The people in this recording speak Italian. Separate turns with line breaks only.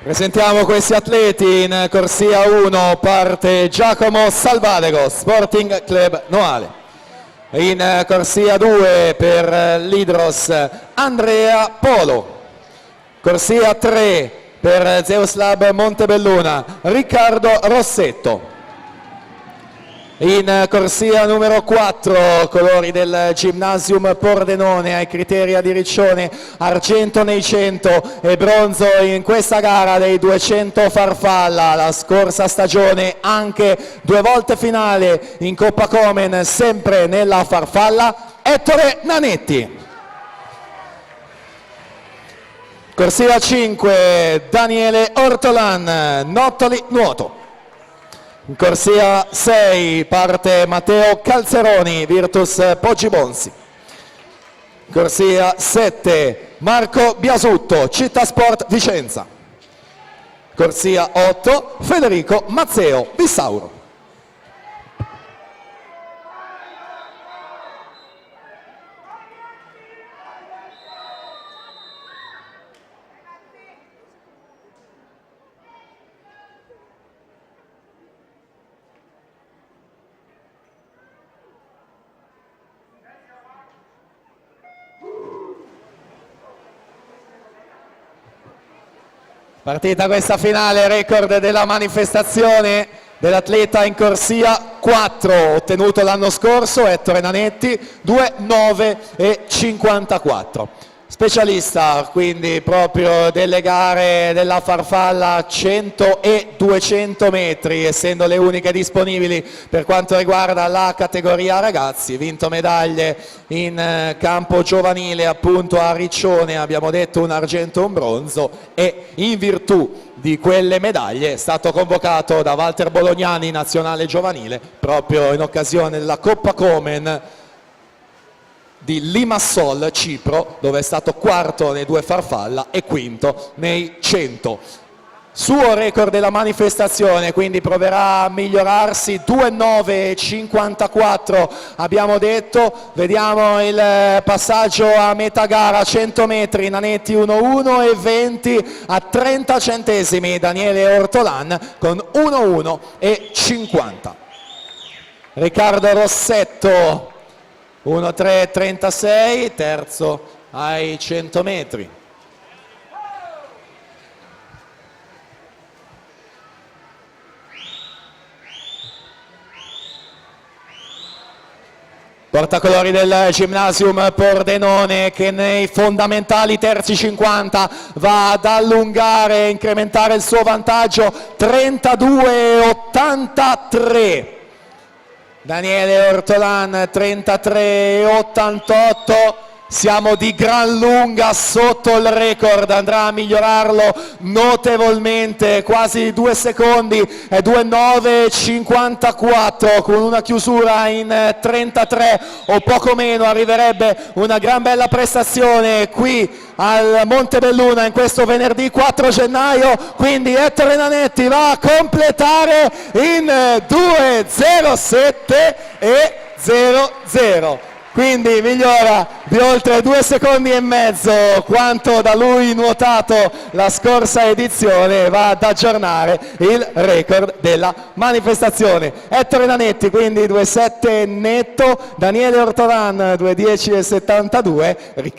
Presentiamo questi atleti. In corsia 1 parte Giacomo Salvadego, Sporting Club Noale. In corsia 2 per l'Hydros Andrea Polo. Corsia 3 per Zeus Lab Montebelluna Riccardo Rossetto. In corsia numero 4, colori del Gymnasium Pordenone, ai criteri di Riccione, argento nei 100 e bronzo in questa gara dei 200 farfalla. La scorsa stagione anche 2 volte finale in Coppa Komen, sempre nella farfalla, Ettore Nanetti. Corsia 5, Daniele Ortolan, Nottoli Nuoto. In corsia 6 parte Matteo Calzeroni, Virtus Poggi Bonsi. Corsia 7 Marco Biasutto, Città Sport Vicenza. Corsia 8 Federico Mazzeo, Bissauro. Partita questa finale, record della manifestazione dell'atleta in corsia 4, ottenuto l'anno scorso, Ettore Nanetti, 2:9:54. Specialista quindi proprio delle gare della farfalla 100 e 200 metri, essendo le uniche disponibili per quanto riguarda la categoria ragazzi. Vinto medaglie in campo giovanile appunto a Riccione, abbiamo detto un argento e un bronzo, e in virtù di quelle medaglie è stato convocato da Walter Bolognani, nazionale giovanile, proprio in occasione della Coppa Komen di Limassol, Cipro, dove è stato quarto nei 2 farfalla e quinto nei 100. Suo record della manifestazione, quindi proverà a migliorarsi, 2:9:54 abbiamo detto. Vediamo il passaggio a metà gara, 100 metri, Nanetti 1:1:20 a 30 centesimi, Daniele Ortolan con 1:1:50. Riccardo Rossetto 1:3:36, terzo ai 100 metri. Portacolori del Gymnasium Pordenone, che nei fondamentali terzi 50 va ad allungare e incrementare il suo vantaggio, 32:83. Daniele Ortolan 33:88, siamo di gran lunga sotto il record, andrà a migliorarlo notevolmente, quasi 2 secondi, è 2:9:54 con una chiusura in 33 o poco meno. Arriverebbe una gran bella prestazione qui al Montebelluna in questo venerdì 4 gennaio, quindi Ettore Nanetti va a completare in 2:07:00. Quindi migliora di oltre 2 secondi e mezzo quanto da lui nuotato la scorsa edizione, va ad aggiornare il record della manifestazione. Ettore Nanetti quindi 2:7 netto, Daniele Ortolan 2:10:72, Riccardo